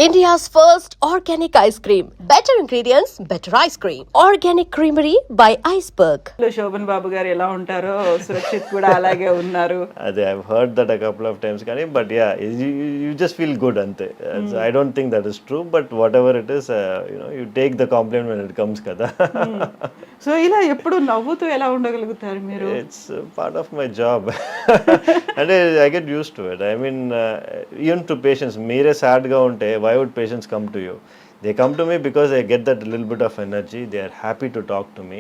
India's first organic ice cream. Better ingredients, better ice cream. Organic Creamery by Iceberg. Shobhan బాబు గారు ఎలా ఉంటారో సురక్షిత్ కూడా అలాగే ఉన్నారు. అదే I heard that a couple of times కానీ but yeah you just feel good అంతే. I don't think that is true but whatever it is you take the compliment when it comes కదా. So ఇలా ఎప్పుడు నవ్వుతూ ఎలా ఉండగలుగుతారు మీరు? It's part of my job. అంటే I get used to it. I mean even to patients, మీరే సాడ్గా ఉంటే why would patients come to you? They come to me because I get that little bit of energy. They are happy to talk to me.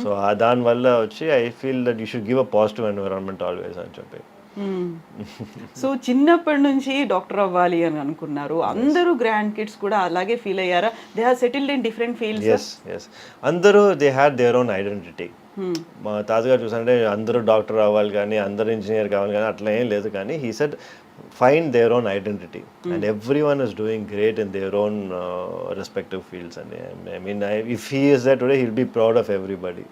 So దాని వల్ల వచ్చి I feel that you should give a positive environment always అని చెప్పి. So చిన్నప్పటి నుంచి doctor అవ్వాలి అని అనుకున్నారు. అందరూ గ్రాండ్ కిడ్స్ కూడా అలాగే ఫీల్ అయ్యారా? They have settled in different fields. Yes అందరూ they had their own identity. మా తాతగారు చూసారంటే అందరూ డాక్టర్ అవ్వాలి కానీ అందరూ ఇంజనీర్ కావాలి కానీ అట్లా ఏం లేదు. కానీ he said find their own identity and everyone is doing great in their own respective fields. And I mean if he is there today, he'll be proud of everybody.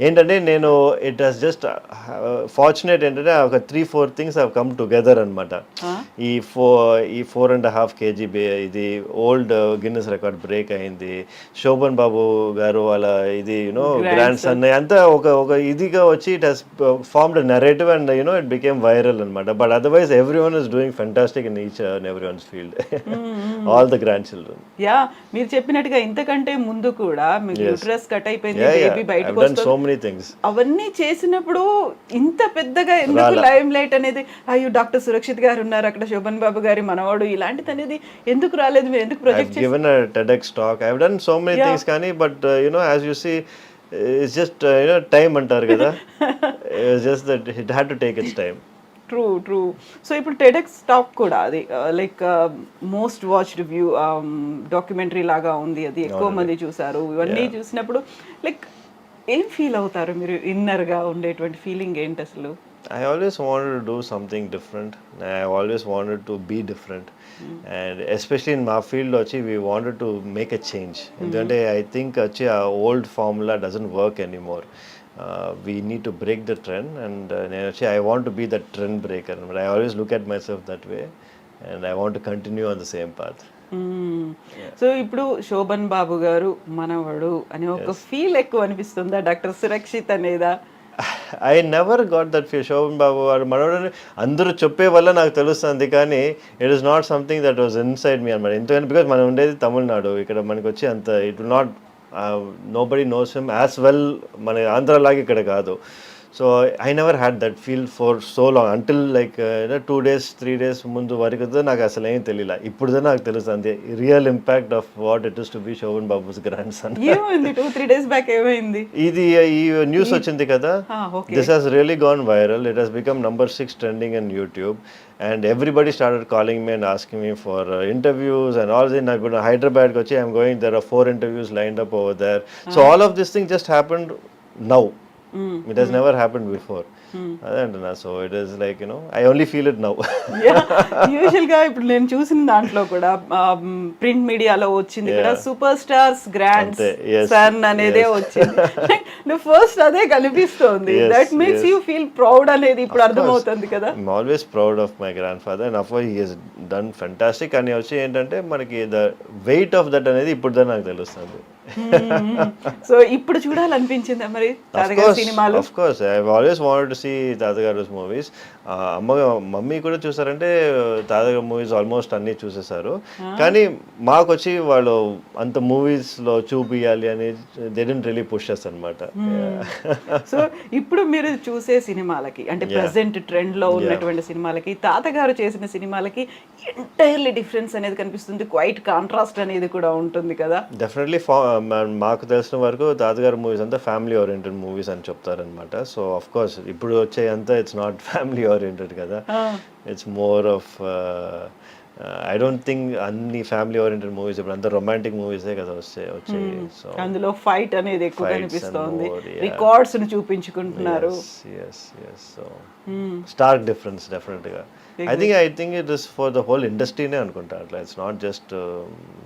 ఏంటంటే నేను ఇట్ హాస్ జస్ట్ ఫార్చునేట్ ఏంటంటే ఒక 3-4 things have come together అనమాట. ఈ 4.5 kg ఇది old Guinness record break అయింది. శోభన్ బాబు గారు వాళ్ళ ఇది గ్రాండ్ సన్ అంతా ఒక ఇదిగా వచ్చి it has formed narrative and it became viral అనమాట. But otherwise everyone is doing fantastic in each and everyone's field. All the grandchildren. Yeah, మీరు చెప్పినట్టుగా ఇంతకంటే ముందు కూడా మీకు యూట్రస్ కట్ అయిపోయింది, బేబీ బయటకు వస్తుంది. so many things. అవన్నీ చేసినప్పుడు ఇంత పెద్దగా ఎందుకు లైమ్ లైట్ అనేది, అయ్యో డాక్టర్ సురక్షిత్ గారు ఉన్నారు అక్కడ, శోభన్ బాబు గారి మనవాడు, ఇలాంటిది అనేది ఎందుకు రాలేదు? మీరు ఎందుకు ప్రొజెక్ట్ చేశారు? I've given a TEDx talk. I've done so many things కానీ but as you see it's just time అంటారు కదా. It's just that it had to take its time. True. So ఇప్పుడు టెడెక్స్ టాక్ కూడా అది like most watched view documentary లాగా ఉంది. అది ఎక్కువ మంది చూసారు. ఇవన్నీ చూసినప్పుడు లైక్ ఏం ఫీల్ అవుతారు మీరు? ఇన్నర్గా ఉండేటువంటి ఫీలింగ్ ఏంటి అసలు? I always wanted to do something different. I always wanted to be different. And especially in my field వచ్చి we wanted to make a change. ఎందుకంటే I think వచ్చి ఆ old formula doesn't work anymore. We need to break the trend and I want to be that trend breaker. But I always look at myself that way and I want to continue on the same path. So ఇప్పుడు శోభన్ బాబు గారు మనవడు అనే ఒక feel ఎక్కువ అనిపిస్తుందా doctor Surakshit అనేదా? I never got that feel. Shobhan Babu వాడు మనవడు అందరూ చెప్పే వల్ల నాకు తెలుస్తుంది కానీ it is not something that was inside me అనమాట. ఎందుకంటే బికాజ్ మనం ఉండేది తమిళనాడు, ఇక్కడ మనకి వచ్చి అంత it will not nobody knows him as well మన ఆంధ్ర లాగా ఇక్కడ కాదు. So I never had that feel for so long until like 2 days 3 days ముందు వరకు నాకు అసలు ఏం తెలియలే. ఇప్పుడు నాకు తెలుస్తుంది real impact of what it is to be Sobhan Babu's grand son. ఏమైంది 2-3 days బ్యాక్ ఏమైంది? ఇది ఈ న్యూస్ వచ్చింది కదా. This has really gone viral. It has become number 6 trending in YouTube and everybody started calling me and asking me for interviews and all this. Now Hyderabad kochi I'm going, there are 4 interviews lined up over there. So all of this thing just happened now. It has never happened before. So it is like I only feel it now. Usual గా ఇప్పుడు నేను చూసిన దాంట్లో కూడా print మీడియాలో వచ్చింది కూడా super stars grand son అనేదే వచ్చింది. ఫస్ట్ అదే కనిపిస్తోంది. That makes you feel proud అనేది ఇప్పుడు అర్థమవుతుంది కదా. I'm always proud of my grandfather and of course he has done fantastic. అని వచ్చి ఏంటంటే మనకి the weight of that అనేది ఇప్పుడు నాకు తెలుస్తుంది. సో ఇప్పుడు చూడాలనిపించిందా మరి తాతగారి సినిమాలు? Of course I've always wanted to see తాతగారు's movies. Mummy కూడా చూసారంటే తాతగారు మూవీస్ ఆల్మోస్ట్ అన్ని చూసేసారు. కానీ మాకు వచ్చి వాళ్ళు అంత మూవీస్ లో చూపియాలి అని they didn't really push us అన్నమాట. సో ఇప్పుడు మీరు చూసే సినిమాలకి అంటే ప్రెసెంట్ ట్రెండ్ లో ఉన్నటువంటి సినిమాలకి తాతగారు చేసిన సినిమాలకి ఎంటైర్లీ డిఫరెన్స్ అనేది కనిపిస్తుంది. క్వైట్ కాంట్రాస్ట్ అనేది కూడా ఉంటుంది కదా. డెఫినెట్లీ మాకు తెలిసిన వరకు తాతగారు మూవీస్ అంతా ఫ్యామిలీ ఓరియంటెడ్ మూవీస్ అని చెప్తారనమాట. సో ఆఫ్ కోర్స్ ఇప్పుడు వచ్చే అంతా ఇట్స్ నాట్ ఫ్యామిలీ ఓరియంటెడ్ కదా. It's more of I don't think అన్ని ఫ్యామిలీ ఓరియంటెడ్ మూవీస్ ఇప్పుడు అంతా రొమాంటిక్ మూవీసే కదా వచ్చాయి. సో అందులో ఫైట్ అనేది ఎక్కువ కనిపిస్తోంది. రికార్డ్స్ ని చూపించుకుంటున్నారు. సో స్టార్క్ డిఫరెన్స్ డెఫినెట్ గా. I think it is for the whole ఇండస్ట్రీనే అనుకుంటా అట్లా. ఇట్స్ నాట్ జస్ట్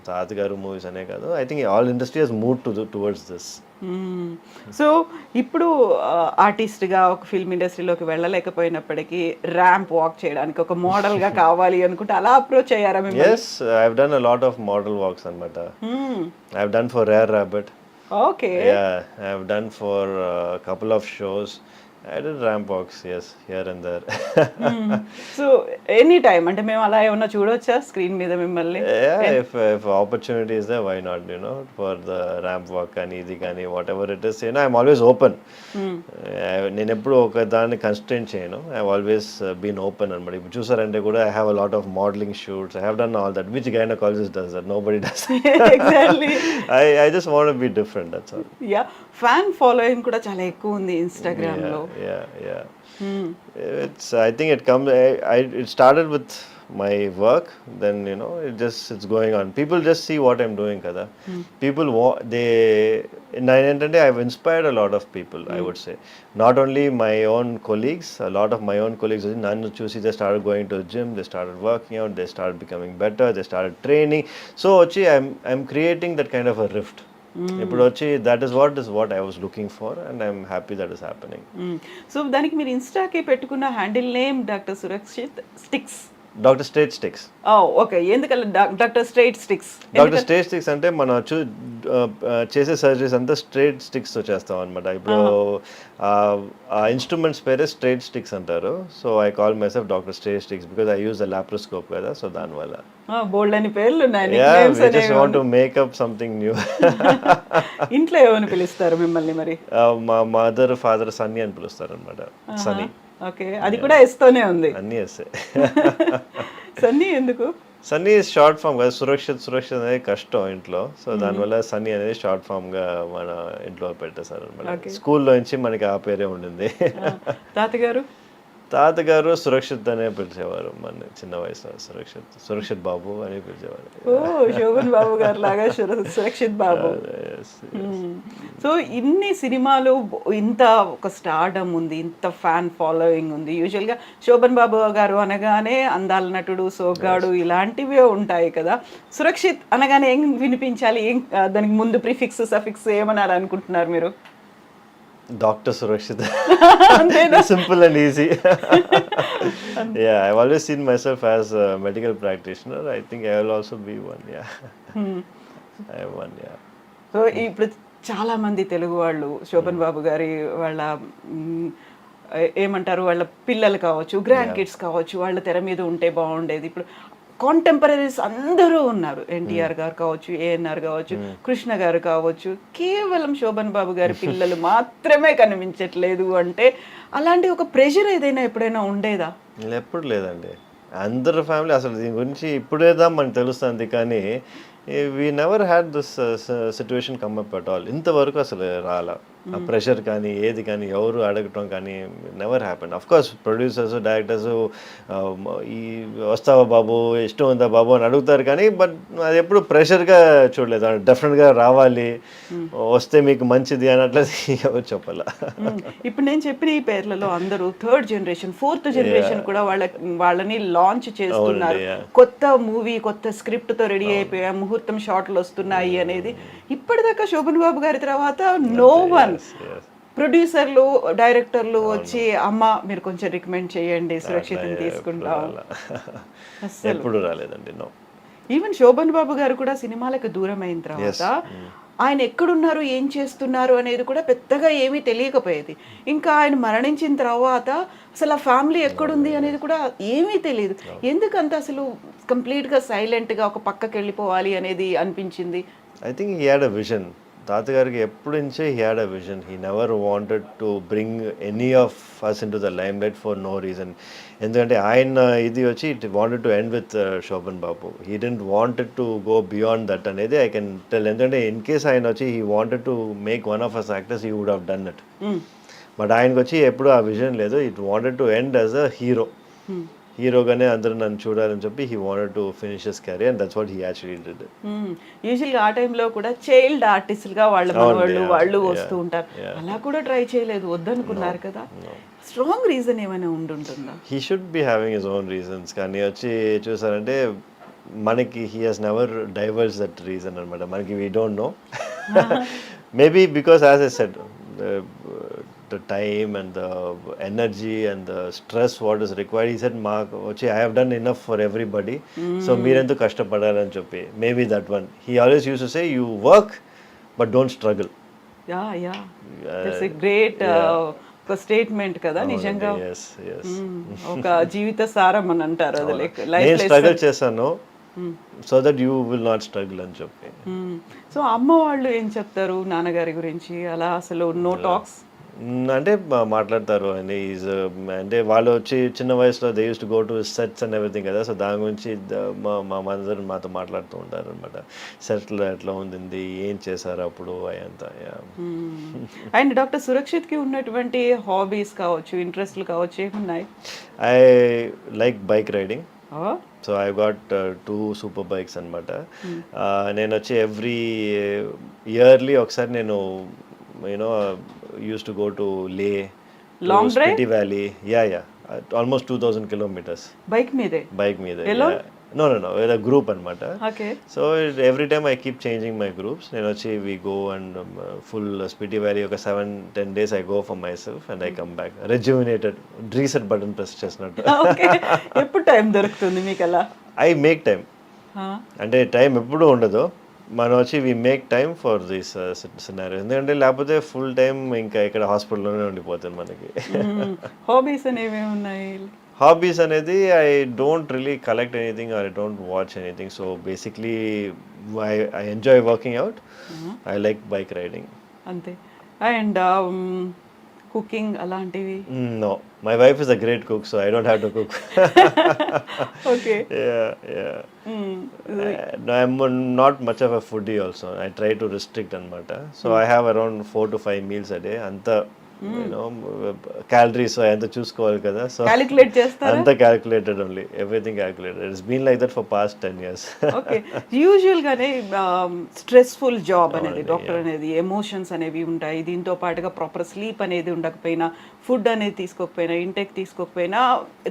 తాతగారు మూవీస్ అనే కాదు. I think all industry has move towards this. So ఇప్పుడు ఆర్టిస్ట్గా ఒక ఫిల్మ్ ఇండస్ట్రీలోకి వెళ్ళలేకపోయినప్పటికీ ర్యాంప్ వాక్ చేయడానికి ఒక మోడల్గా కావాలి అనుకుంటే అలా అప్రోచ్ అయ్యారా మేము? Yes, I've done a lot of model walks అనమాట. I've done for Rare Rabbit. Okay. Yeah, I've done for a couple of shows. I did ramp walks, yes, here and there. So any time అంటే మేము అలా ఏమన్నా చూడొచ్చా screen మీద మిమ్మల్ని? Yeah, if opportunity is there, why not, for the ramp walk కానీ ఇది కానీ whatever it is, I'm always open. నేను ఎప్పుడు ఒక దాన్ని కన్స్ట్రెయిన్ చేయను. I've always been open అనమాట. ఇప్పుడు చూసారంటే కూడా I have a lot of modeling shoots. I have done all that. Which gynecologist does that? Nobody does. Exactly. I just want to be different, that's all. Yeah, fan following కూడా చాలా ఎక్కువ ఉంది Instagram లో. Yeah. It's, I think it comes, it started with my work, then it's going on. People just see what I'm doing kada. People ఏంటంటే I've inspired a lot of people, I would say. Not only my own colleagues, a lot of my own colleagues nanu chusi they started going to the gym, they started working out, they started becoming better, they started training. So actually I'm creating that kind of a rift. ఇప్పుడు వచ్చి that is what I was looking for, and I'm happy that is happening. So దానికి మీరు ఇన్స్టాకి పెట్టుకున్న handle name doctor Surakshit sticks. Doctor straight sticks. Okay, ఎందుకలా doctor straight sticks? Doctor straight sticks అంటే మనం చేసే సర్జరీస్ అంతా స్ట్రైట్ స్టిక్స్ తో చేస్తాం అనమాట. ఇప్పుడు ఆ ఇన్స్ట్రుమెంట్స్ పేరే స్ట్రైట్ స్టిక్స్ అంటారు. So I call my self doctor straight sticks because I use the laparoscope కదా. సో దానివల్ల బోల్డ్ అని పేర్లు ఉన్నాయి. Just want to make up something new. ఇంట్లో ఏమని పిలుస్తారు మిమ్మల్ని మరి? మా మదర్ ఫాదర్ సన్నీ అని పిలుస్తారు అనమాట. సన్నీ. ఓకే, అది కూడా ఎస్తోనే ఉంది. అన్నీ ఎస్సే. సన్నీ ఎందుకు? సన్నీ షార్ట్ ఫామ్ కదా. సురక్షిత్ అనేది కష్టం ఇంట్లో. సో దానివల్ల సన్నీ అనేది షార్ట్ ఫామ్ గా మన ఇంట్లో పెట్టేశారు అనమాట. స్కూల్లో నుంచి మనకి ఆ పేరే ఉండింది. తాతగారు సురక్షిత్ అనే పిలిచేవారు మన చిన్న వయసులో. సురక్షిత్ బాబు అని పిలిచేవారు. శోభన్ బాబు గారు లాగా సురక్షిత్ బాబు. సో ఇన్ని సినిమాలు, ఇంత ఒక స్టార్డమ్ ఉంది, ఇంత ఫ్యాన్ ఫాలోయింగ్ ఉంది. యూజువల్గా శోభన్ బాబు గారు అనగానే అందాల నటుడు, సోగ్గాడు ఇలాంటివే ఉంటాయి కదా. సురక్షిత్ అనగానే ఏం వినిపించాలి? దానికి ముందు ప్రిఫిక్స్ సఫిక్స్ ఏమన్నారు అనుకుంటున్నారు మీరు? Dr. Surakshit. Simple and easy. Yeah, I've always seen myself as a medical practitioner. I think I will also be one. Yeah. I am one. Yeah. So ఇప్పుడు చాలా మంది తెలుగు వాళ్ళు శోభన్ బాబు గారి వాళ్ళ ఏమంటారు, వాళ్ళ పిల్లలు కావచ్చు, గ్రాండ్ కిడ్స్ కావచ్చు, వాళ్ళ తెర మీద ఉంటే బాగుండేది. ఇప్పుడు కాంటెంపరీస్ అందరూ ఉన్నారు. ఎన్టీఆర్ గారు కావచ్చు, ఏఎన్ఆర్ కావచ్చు, కృష్ణ గారు కావచ్చు. కేవలం శోభన్ బాబు గారి పిల్లలు మాత్రమే కనిపించట్లేదు అంటే అలాంటి ఒక ప్రెషర్ ఏదైనా ఎప్పుడైనా ఉండేదా? ఎప్పుడు లేదండి. అందరు ఫ్యామిలీ అసలు దీని గురించి ఇప్పుడేదా మనకు తెలుస్తుంది, కానీ we never had this situation come up at all. ఇంతవరకు అసలు రాలా ఆ ప్రెషర్ కానీ ఏది కానీ ఎవరు అడగటం కానీ never happen. Of course producers, directors ఈ వస్తావా బాబు, ఇష్టం ఉందా బాబు అని అడుగుతారు, కానీ బట్ అది ఎప్పుడు ప్రెషర్గా చూడలేదు. డెఫినెట్గా రావాలి, వస్తే మీకు మంచిది అని అట్లా ఎవరు చెప్పాల. ఇప్పుడు నేను చెప్పిన ఈ పేర్లలో అందరూ థర్డ్ జనరేషన్, ఫోర్త్ జనరేషన్ కూడా వాళ్ళని లాంచ్ చేస్తున్నారు. కొత్త మూవీ, కొత్త స్క్రిప్ట్ తో రెడీ అయిపోయా, ముహూర్తం షాట్లు వస్తున్నాయి అనేది. ఇప్పటిదాకా శోభన్ బాబు గారి తర్వాత నో వన్. ప్రొడ్యూసర్లు, డైరెక్టర్లు వచ్చి అమ్మ మీరు కొంచెం రికమెండ్ చేయండి, సురక్షితం తీసుకుంటాం, ఎప్పుడు రాలేదండి. నో. ఈవెన్ శోభన్ బాబు గారు కూడా సినిమాలకు దూరం అయిన తర్వాత ఆయన ఎక్కడున్నారు, ఏం చేస్తున్నారు అనేది కూడా పెద్దగా ఏమీ తెలియకపోయేది. ఇంకా ఆయన మరణించిన తర్వాత అసలు ఆ ఫ్యామిలీ ఎక్కడుంది అనేది కూడా ఏమీ తెలియదు. ఎందుకంత అసలు కంప్లీట్గా సైలెంట్గా ఒక పక్కకి వెళ్ళిపోవాలి అనేది అనిపించింది? I think he had a vision. తాతగారికి ఎప్పటి నుంచే he had a vision. He never wanted to bring any of us into the limelight for no reason. ఎందుకంటే ఆయన ఇది వచ్చి it wanted to end with Sobhan Babu. He didn't wanted to go beyond that అనేది I can tell. ఎందుకంటే in case ఆయన వచ్చి he wanted to make one of us actors, he would have done it. But ఆయనకు వచ్చి ఎప్పుడు ఆ vision లేదు. It wanted to end as a hero. హీరోగానే అందరూ నన్ను చూడాలని చెప్పి he wanted to finish his career, and that's what he actually did. యూజువల్గా ఆ టైంలో కూడా చైల్డ్ ఆర్టిస్ట్గా వాళ్ళు వస్తూ ఉంటారు. అలా కూడా ట్రై చేయలేదు, వద్దనుకున్నారు కదా. స్ట్రాంగ్ రీజన్ ఏమైనా ఉంటుందా? He should be having his own reasons, కానీ వచ్చి చూసారంటే మనకి he has never divorce that reason అనమాట. మనకి we don't know, maybe because as I said the time and the energy and the stress what is required, he said మాకు వచ్చి I have done enough for everybody, so మీరెందుకు కష్టపడాలని చెప్పి, maybe that one he always used to say you work but don't struggle. Yeah that's a great ఒక statement కదా నిజంగా. yes yes ఒక జీవిత సారం అని అంటారు అది, లైక్ నేను లైఫ్ స్ట్రగుల్ చేశాను so that you will not struggle అని చెప్పి. సో అమ్మ వాళ్ళు ఏం చెప్తారు నాన్నగారి గురించి? అలా అసలు నో టాక్స్ అంటే మాట్లాడతారు అండి. ఈజ్ అంటే వాళ్ళు వచ్చి చిన్న వయసులో they use to go to sets and everything కదా, సో దాని గురించి మా మదర్ మాతో మాట్లాడుతూ ఉంటారు అనమాట. సెట్లో ఎట్లా ఉంది, ఏం చేశారు అప్పుడు అయంతా. అండ్ డాక్టర్ సురక్షిత్కి ఉన్నటువంటి హాబీస్ కావచ్చు, ఇంట్రెస్ట్లు కావచ్చు, ఏమున్నాయి? I like bike riding. So I got 2 super bikes అనమాట. నేను వచ్చి ఎవ్రీ ఇయర్లీ ఒకసారి నేను you know used to go to Leh, long drive, Spiti Valley, yeah, almost 2000 kilometers bike meede. Yeah. No, with a group anamata. Okay. So every time I keep changing my groups. Nenu vachi we go and full Spiti Valley oka 7-10 days I go for myself and I come back rejuvenated, reset button press chesnattu. Okay. Eppudu time doruktundi meeku ala? I make time. అంటే time ఎప్పుడు ఉండదు, మనం వచ్చి we make time for this scenario. ఎందుకంటే లేకపోతే full time ఇంకా ఇక్కడ హాస్పిటల్లోనే ఉండిపోతుంది మనకి. హాబీస్ అనేవి ఉన్నాయి? హాబీస్ అనేది I don't really collect anything or I don't watch anything. So basically I enjoy working out, I like bike riding అంతే. అండ్ కుకింగ్ అలాంటివి? No, my wife is a great cook, so I don't have to cook. Okay. No, I'm not much of a foodie also. I try to restrict anamata. So I have around 4 to 5 meals a day. Anta calories anta చూసుకోవాలి కదా, so calculate చేస్తారా? అంతా calculated only, everything calculated. It's been like that for past 10 years. Okay. Usual గానే stressful job అనేది, doctor అనేది, emotions అనేవి ఉంటాయి. దీంతో పాటుగా ప్రాపర్ స్లీప్ అనేది ఉండకపోయినా, ఫుడ్ అనేది తీసుకోకపోయినా, ఇంటెక్ తీసుకోకపోయినా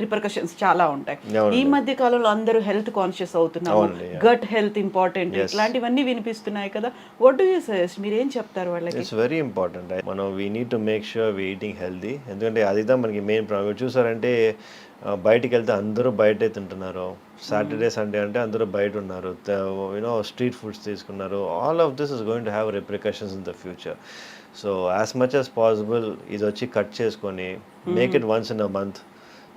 రిపర్కషన్స్ చాలా ఉంటాయి. ఈ మధ్య కాలంలో అందరూ హెల్త్ కాన్షియస్ అవుతున్నారు, గట్ హెల్త్ ఇంపార్టెంట్, ఇట్లాంటివన్నీ వినిపిస్తున్నాయి కదా. What do you suggest? మీరు ఏం చెప్తారు వాళ్ళకి? It's very important. మనం we need to make sure we eating healthy. ఎందుకంటే అదిదా మనకి మెయిన్ ప్రాబ్లం. చూసారంటే బయటికి వెళ్తే అందరూ బయటే తింటున్నారు. సాటర్డే సండే అంటే అందరూ బయట ఉన్నారు, యూనో స్ట్రీట్ ఫుడ్స్ తీసుకున్నారు. All of this is going to have repercussions in the future. So as much as possible ఇది వచ్చి కట్ చేసుకొని make it once in a month,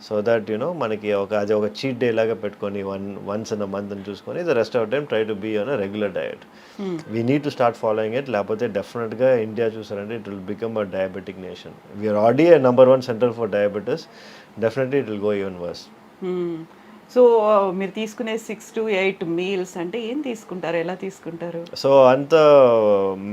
so that you know మనకి అది ఒక చీట్ డే లాగా పెట్టుకొని once in a month అని చూసుకొని the rest of time try to be on a regular diet. We need to start following it. లేకపోతే డెఫినెట్గా India చూసారంటే it will become a diabetic nation. We are already a number 1 centre for diabetes. Definitely it will go even worse. So మీరు తీసుకునే 6 to 8 meals అంటే ఏం తీసుకుంటారు, ఎలా తీసుకుంటారు? సో అంత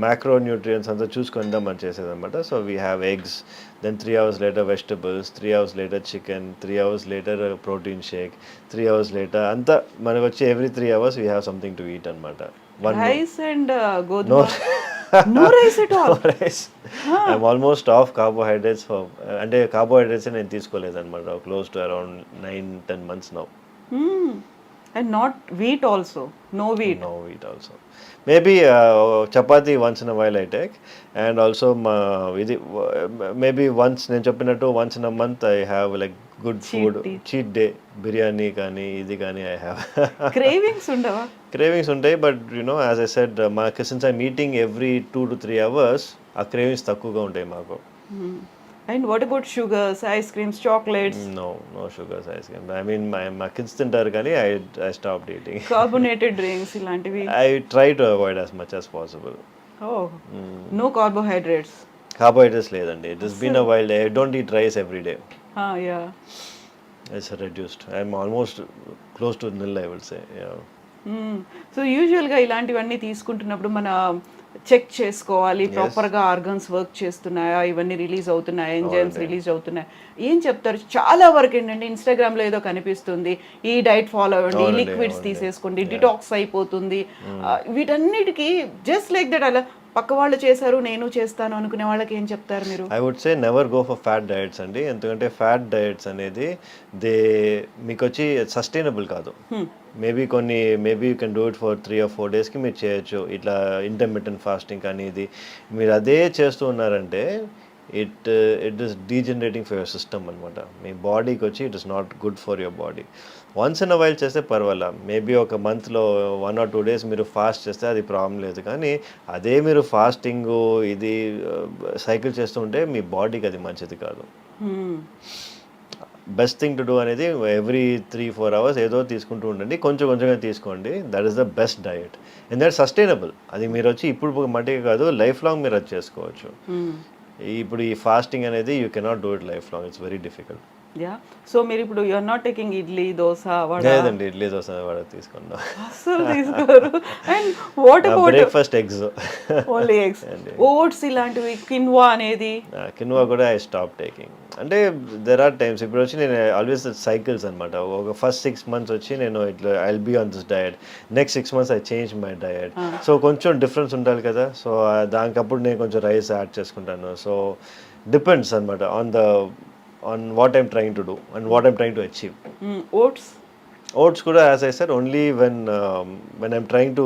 మ్యాక్రో న్యూట్రియన్స్ అంతా చూసుకుందా మనం చేసేది అనమాట. So we have eggs, then 3 hours later vegetables, 3 hours later chicken, 3 hours later protein shake, 3 hours later అంతా మనకు వచ్చి every 3 hours we have something to eat అనమాట. రైస్ అండ్ గోధుమ? No rice at all? No rice. I'm almost off carbohydrates for అంటే carbohydrates నేను తీసుకోలేదు అనమాట close to around 9-10 months now. And not wheat also? No wheat? No wheat also. Maybe chapati once in a while I take, and also maybe once నేను చెప్పినట్టు once in a month I have like good food, cheat day, biryani కానీ ఇది కానీ I have. Cravings ఉండవా? Cravings ఉంటాయి, but you know as I said since I'm eating every 2 to 3 hours ఆ cravings తక్కువగా ఉంటాయి మాకు. And what about sugars, ice creams, chocolates? No sugars, ice cream. I mean my kids తింటారు కానీ I stopped eating. Carbonated drinks ఇలాంటివి? I try to avoid as much as possible. Oh, no carbohydrates? Carbohydrates లేదండి. It has been a while. I don't eat rice every day. Yeah. It's reduced. I'm almost close to nil, I would say. Yeah. So యూజువల్గా ఇలాంటివన్నీ తీసుకుంటున్నప్పుడు మన check చేసుకోవాలి, ప్రాపర్గా organs work చేస్తున్నాయా, ఇవన్నీ release అవుతున్నాయా, enzymes release అవుతున్నాయా, ఏం చెప్తారు? చాలా వరకు ఏంటంటే ఇన్స్టాగ్రామ్లో ఏదో కనిపిస్తుంది, ఈ డైట్ ఫాలో అవ్వండి, ఈ లిక్విడ్స్ తీసేసుకోండి, డిటాక్స్ అయిపోతుంది, వీటన్నిటికీ జస్ట్ లైక్ దట్ అలా పక్క వాళ్ళు చేశారు నేను చేస్తాను అనుకునే వాళ్ళకి ఏం చెప్తారు మీరు? I would say never go for fat diets అండి. ఎందుకంటే ఫ్యాట్ డయట్స్ అనేది మీకు వచ్చి సస్టైనబుల్ కాదు. Maybe you can do it for 3 or 4 డేస్కి మీరు చేయొచ్చు. ఇట్లా ఇంటర్మిటెంట్ ఫాస్టింగ్ కానీ ఇది మీరు అదే చేస్తూ ఉన్నారంటే it is degenerating for your system అనమాట. మీ బాడీకి వచ్చి it is not good for your body. Once in a while చేస్తే పర్వాలా, మేబీ ఒక మంత్లో 1 or 2 days మీరు ఫాస్ట్ చేస్తే అది ప్రాబ్లం లేదు. కానీ అదే మీరు ఫాస్టింగ్ ఇది సైకిల్ చేస్తుంటే మీ బాడీకి అది మంచిది కాదు. బెస్ట్ థింగ్ టు డూ అనేది ఎవ్రీ 3-4 hours ఏదో తీసుకుంటూ ఉండండి, కొంచెం కొంచెంగా తీసుకోండి. That is the best diet and that sustainable. అది మీరు వచ్చి ఇప్పుడు మట్టిగా కాదు, లైఫ్ లాంగ్ మీరు అది చేసుకోవచ్చు. ఇప్పుడు ఈ ఫాస్టింగ్ అనేది you cannot do it life long, it's very difficult. Yeah, so మీరు ఇప్పుడు you are not taking idli dosa vada? లేదండి, ఇడ్లీ దోశ వడ తీసుకున్నా అసలు తీసుకోరు. And what about breakfast eggs, only eggs, oats ఇలాంటివి, కిన్వా అనేది? కిన్వా కూడా ఐ స్టాప్ టేకింగ్. అంటే దెర్ ఆర్ టైమ్స్ ఇప్పుడు వచ్చి నేను ఆల్వేస్ సైకిల్స్ అనమాట. ఒక ఫస్ట్ 6 months వచ్చి నేను ఇట్లా I will be on this diet, next 6 months I change my diet. So కొంచెం డిఫరెన్స్ ఉండాలి కదా, సో దానికప్పుడు నేను కొంచెం రైస్ యాడ్ చేసుకుంటాను. సో డిపెండ్స్ అనమాట on what I'm trying to do and what I'm trying to achieve. Oats kuda, as I said, only when I'm trying to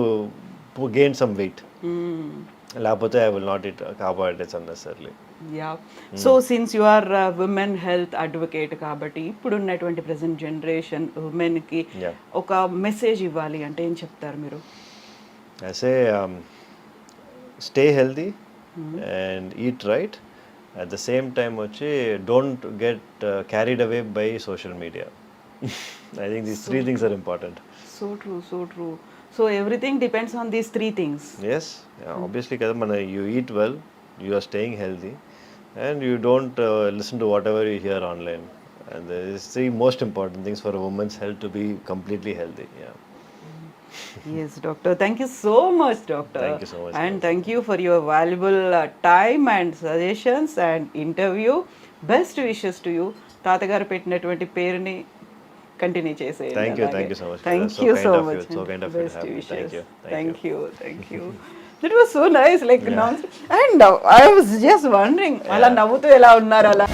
gain some weight. Lapothe I will not eat carbohydrates unnecessarily. Yeah. So since you are a women health advocate kabatti ippudu unnatuvanti present generation women ki oka message ivvali ante em cheptaru meeru? I say stay healthy and eat right. At the same time వచ్చి don't get carried away by social media. I think these 3 things are important. So true. So everything depends on these 3 things. Yes, obviously kada mana you eat well, you are staying healthy and you don't listen to whatever you hear online. And these 3 most important things for a woman's health to be completely healthy. Yeah. Yes, doctor. Thank you so much, doctor. Thank you so much. And thank you for your valuable time and suggestions and interview. Best wishes to you. తాతగారు పెట్టినటువంటి పేరుని continue చేసేయండి. Thank you so much. Thank you so much. So kind of you. Best wishes. Thank you. Thank you. That was so nice, like, and I was just wondering, అలా నవ్వుతూ ఎలా ఉన్నారు అలా.